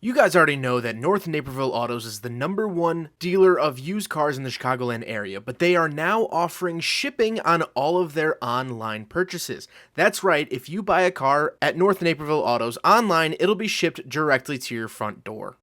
You guys already know that North Naperville Autos is the #1 dealer of used cars in the Chicagoland area, but they are now offering shipping on all of their online purchases. That's right, if you buy a car at North Naperville Autos online, it'll be shipped directly to your front door.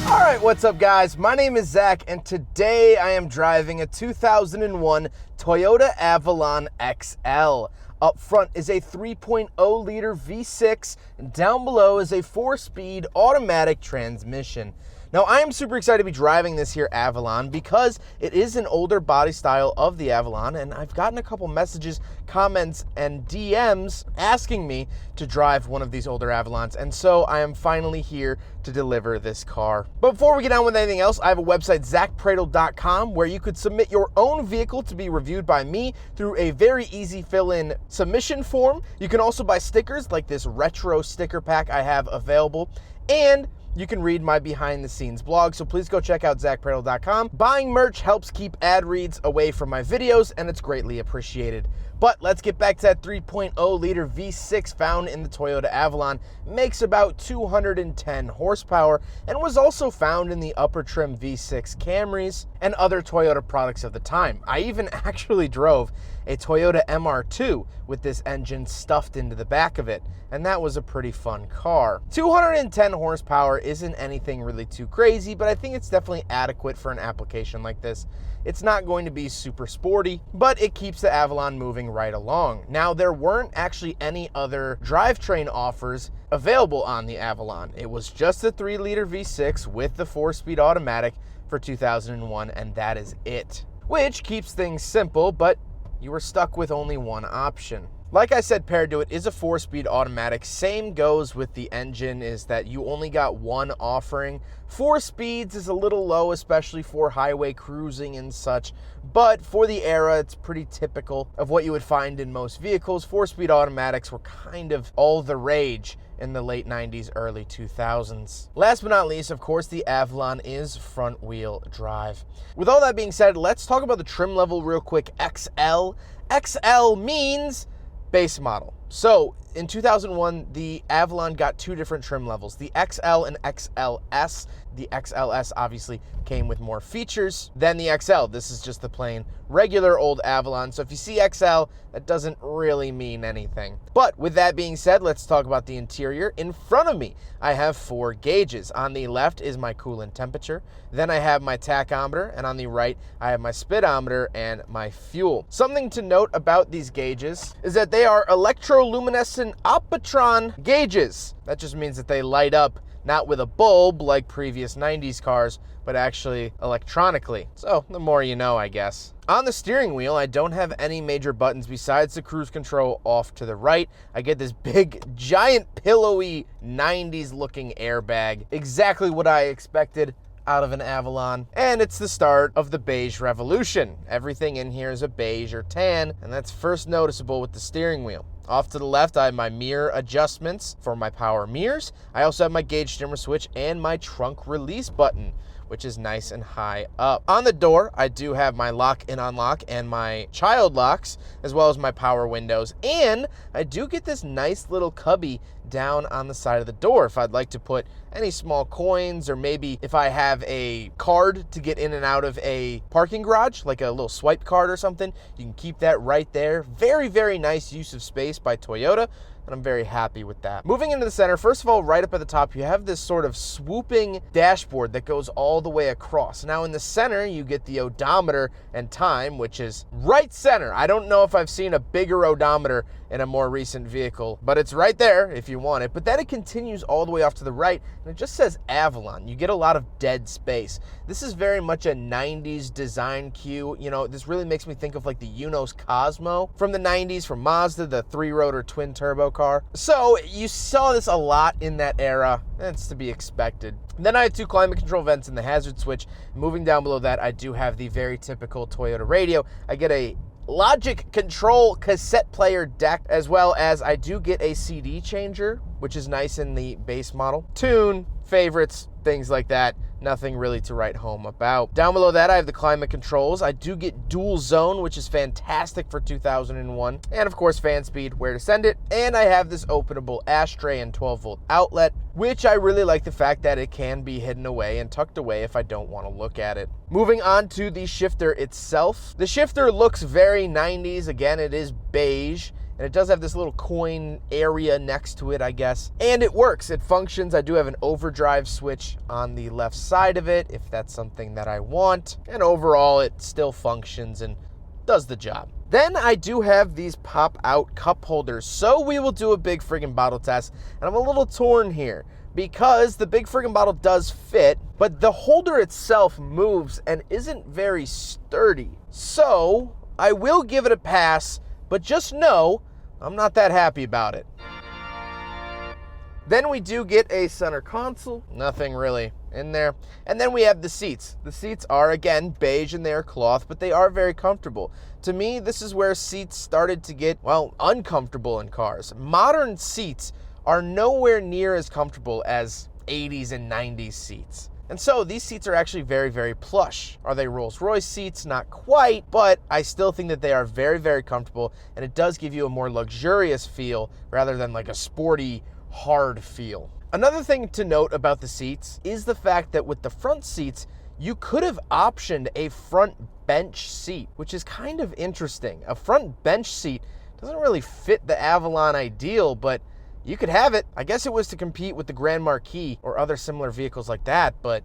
Alright, what's up guys? My name is Zach and today I am driving a 2001 Toyota Avalon XL. Up front is a 3.0 liter V6 and down below is a 4-speed automatic transmission. Now I am super excited to be driving this here Avalon because it is an older body style of the Avalon, and I've gotten a couple messages, comments, and DMs asking me to drive one of these older Avalons, and so I am finally here to deliver this car. But before we get on with anything else, I have a website, zackpradel.com, where you could submit your own vehicle to be reviewed by me through a very easy fill-in submission form. You can also buy stickers like this retro sticker pack I have available, and you can read my behind the scenes blog, so please go check out zackpradel.com. Buying merch helps keep ad reads away from my videos, and it's greatly appreciated. But let's get back to that 3.0 liter V6 found in the Toyota Avalon. Makes about 210 horsepower and was also found in the upper trim V6 Camrys and other Toyota products of the time. I even actually drove a Toyota MR2 with this engine stuffed into the back of it, and that was a pretty fun car. 210 horsepower isn't anything really too crazy, but I think it's definitely adequate for an application like this. It's not going to be super sporty, but it keeps the Avalon moving right along. Now, there weren't actually any other drivetrain offers available on the Avalon. It was just the 3 liter V6 with the 4-speed automatic for 2001, and that is it. Which keeps things simple, but you were stuck with only one option. Like I said, paired to it is a 4-speed automatic. Same goes with the engine, is that you only got one offering. 4 speeds is a little low, especially for highway cruising and such, but for the era, it's pretty typical of what you would find in most vehicles. 4-speed automatics were kind of all the rage in the late 90s, early 2000s. Last but not least, of course, the Avalon is front-wheel drive. With all that being said, let's talk about the trim level real quick. XL. XL means base model. So in 2001, the Avalon got 2 different trim levels, the XL and XLS. The XLS obviously came with more features than the XL. This is just the plain regular old Avalon. So if you see XL, that doesn't really mean anything. But with that being said, let's talk about the interior. In front of me, I have 4 gauges. On the left is my coolant temperature. Then I have my tachometer, and on the right, I have my speedometer and my fuel. Something to note about these gauges is that they are electroluminescent optron gauges. That just means that they light up not with a bulb like previous 90s cars, but actually electronically. So the more you know, I guess. On the steering wheel, I don't have any major buttons besides the cruise control off to the right. I get this big, giant, pillowy, 90s looking airbag. Exactly what I expected out of an Avalon. And it's the start of the beige revolution. Everything in here is a beige or tan, and that's first noticeable with the steering wheel. Off to the left, I have my mirror adjustments for my power mirrors. I also have my gauge dimmer switch and my trunk release button, which is nice and high up. On the door, I do have my lock and unlock and my child locks, as well as my power windows. And I do get this nice little cubby down on the side of the door if I'd like to put any small coins, or maybe if I have a card to get in and out of a parking garage, like a little swipe card or something, you can keep that right there. Very, very nice use of space by Toyota, and I'm very happy with that. Moving into the center, first of all, right up at the top, you have this sort of swooping dashboard that goes all the way across. Now in the center, you get the odometer and time, which is right center. I don't know if I've seen a bigger odometer in a more recent vehicle, but it's right there if you want it. But then it continues all the way off to the right, and it just says Avalon. You get a lot of dead space. This is very much a 90s design cue. You know, this really makes me think of like the Unos Cosmo from the 90s, from Mazda, the 3-rotor twin turbo car. So you saw this a lot in that era. It's to be expected. Then I have 2 climate control vents and the hazard switch. Moving down below that, I do have the very typical Toyota radio. I get a Logic Control cassette player deck, as well as I do get a CD changer, which is nice in the base model. Tune, favorites, things like that. Nothing really to write home about. Down below that, I have the climate controls. I do get dual zone, which is fantastic for 2001. And of course, fan speed, where to send it. And I have this openable ashtray and 12-volt outlet, which I really like the fact that it can be hidden away and tucked away if I don't want to look at it. Moving on to the shifter itself. The shifter looks very 90s. Again, it is beige. And it does have this little coin area next to it, I guess. And it works, it functions. I do have an overdrive switch on the left side of it, if that's something that I want. And overall, it still functions and does the job. Then I do have these pop-out cup holders. So we will do a big friggin' bottle test. And I'm a little torn here, because the big friggin' bottle does fit, but the holder itself moves and isn't very sturdy. So I will give it a pass, but just know, I'm not that happy about it. Then we do get a center console. Nothing really in there. And then we have the seats. The seats are, again, beige and they are cloth, but they are very comfortable. To me, this is where seats started to get, well, uncomfortable in cars. Modern seats are nowhere near as comfortable as 80s and 90s seats. And so these seats are actually very, very plush. Are they Rolls-Royce seats? Not quite, but I still think that they are very, very comfortable, and it does give you a more luxurious feel rather than like a sporty, hard feel. Another thing to note about the seats is the fact that with the front seats, you could have optioned a front bench seat, which is kind of interesting. A front bench seat doesn't really fit the Avalon ideal, but you could have it. I guess it was to compete with the Grand Marquis or other similar vehicles like that, but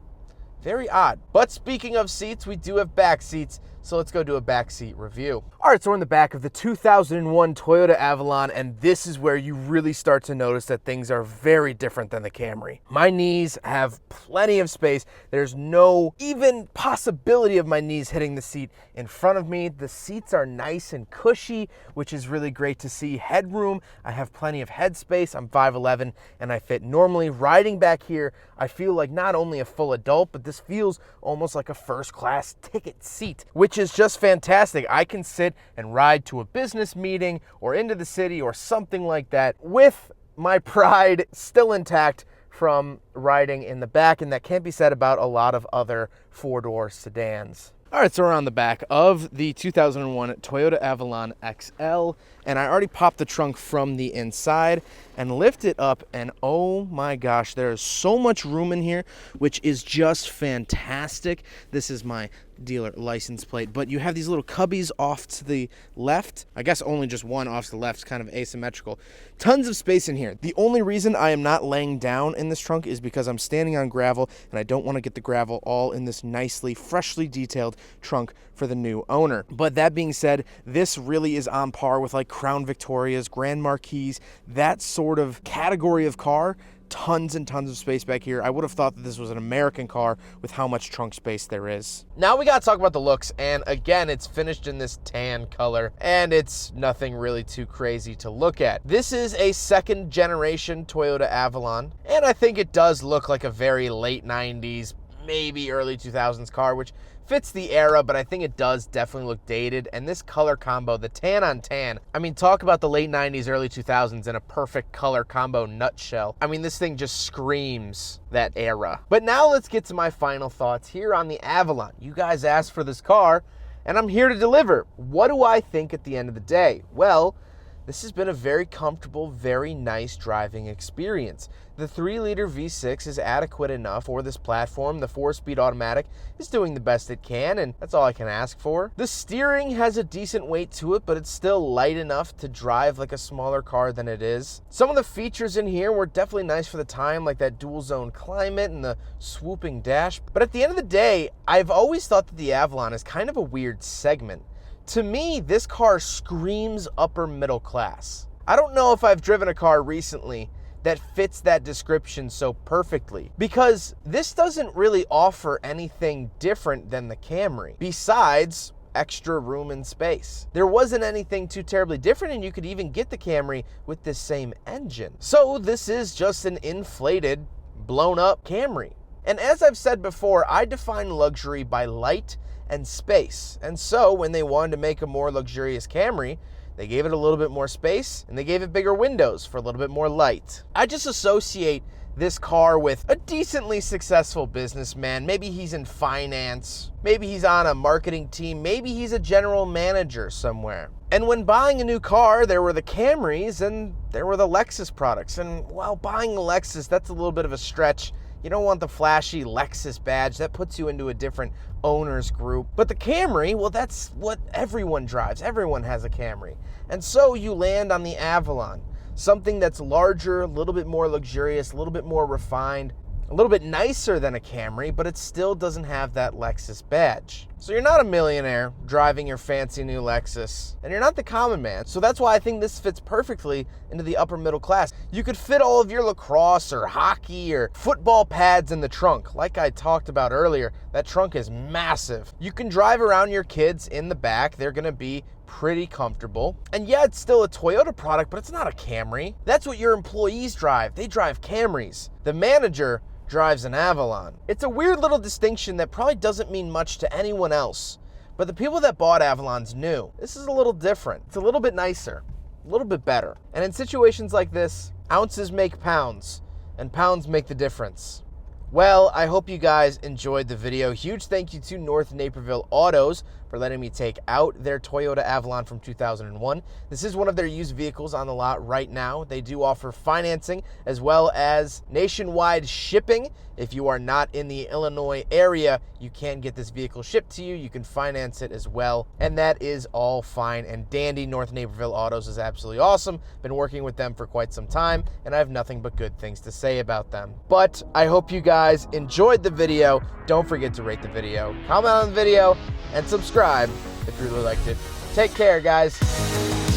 very odd. But speaking of seats, we do have back seats, so let's go do a back seat review. All right, so we're in the back of the 2001 Toyota Avalon, and this is where you really start to notice that things are very different than the Camry. My knees have plenty of space. There's no even possibility of my knees hitting the seat in front of me. The seats are nice and cushy, which is really great to see. Headroom, I have plenty of head space. I'm 5'11", and I fit normally. Riding back here, I feel like not only a full adult, but this feels almost like a first-class ticket seat, which is just fantastic. I can sit and ride to a business meeting or into the city or something like that with my pride still intact from riding in the back, and that can't be said about a lot of other four-door sedans. All right, so we're on the back of the 2001 Toyota Avalon XL, and I already popped the trunk from the inside and lift it up, and oh my gosh, there is so much room in here, which is just fantastic. This is my dealer license plate, but you have these little cubbies off to the left. I guess only just one off to the left is kind of asymmetrical. Tons of space in here. The only reason I am not laying down in this trunk is because I'm standing on gravel, and I don't want to get the gravel all in this nicely, freshly detailed trunk for the new owner. But that being said, this really is on par with like Crown Victorias, Grand Marquis, that sort of category of car. Tons and tons of space back here. I would have thought that this was an American car with how much trunk space there is. Now we gotta talk about the looks, and again, it's finished in this tan color, and it's nothing really too crazy to look at. This is a second generation Toyota Avalon, and I think it does look like a very late 90s, maybe early 2000s car, which fits the era, but I think it does definitely look dated. And this color combo, the tan on tan, I mean, talk about the late 90s, early 2000s in a perfect color combo nutshell. I mean, this thing just screams that era. But now let's get to my final thoughts here on the Avalon. You guys asked for this car, and I'm here to deliver. What do I think at the end of the day? Well, this has been a very comfortable, very nice driving experience. The 3-liter V6 is adequate enough for this platform. The 4-speed automatic is doing the best it can, and that's all I can ask for. The steering has a decent weight to it, but it's still light enough to drive like a smaller car than it is. Some of the features in here were definitely nice for the time, like that dual zone climate and the swooping dash. But at the end of the day, I've always thought that the Avalon is kind of a weird segment. To me, this car screams upper middle class. I don't know if I've driven a car recently that fits that description so perfectly, because this doesn't really offer anything different than the Camry, besides extra room and space. There wasn't anything too terribly different, and you could even get the Camry with this same engine. So this is just an inflated, blown up Camry. And as I've said before, I define luxury by light and space. And so when they wanted to make a more luxurious Camry, they gave it a little bit more space, and they gave it bigger windows for a little bit more light. I just associate this car with a decently successful businessman. Maybe he's in finance, maybe he's on a marketing team, maybe he's a general manager somewhere. And when buying a new car, there were the Camrys and there were the Lexus products. And while buying a Lexus, that's a little bit of a stretch. You don't want the flashy Lexus badge. That puts you into a different owners group. But the Camry, well, that's what everyone drives. Everyone has a Camry. And so you land on the Avalon, something that's larger, a little bit more luxurious, a little bit more refined, a little bit nicer than a Camry, but it still doesn't have that Lexus badge. So you're not a millionaire driving your fancy new Lexus, and you're not the common man. So that's why I think this fits perfectly into the upper middle class. You could fit all of your lacrosse or hockey or football pads in the trunk. Like I talked about earlier, that trunk is massive. You can drive around your kids in the back. They're gonna be pretty comfortable. And yeah, it's still a Toyota product, but it's not a Camry. That's what your employees drive. They drive Camrys. The manager drives an Avalon. It's a weird little distinction that probably doesn't mean much to anyone else, but the people that bought Avalons knew. This is a little different. It's a little bit nicer, a little bit better. And in situations like this, ounces make pounds, and pounds make the difference. Well, I hope you guys enjoyed the video. Huge thank you to North Naperville Autos for letting me take out their Toyota Avalon from 2001. This is one of their used vehicles on the lot right now. They do offer financing as well as nationwide shipping. If you are not in the Illinois area, you can get this vehicle shipped to you. You can finance it as well, and that is all fine and dandy. North Naperville Autos is absolutely awesome. Been working with them for quite some time, and I have nothing but good things to say about them. But I hope you guys enjoyed the video. Don't forget to rate the video, comment on the video, and subscribe if you really liked it. Take care, guys.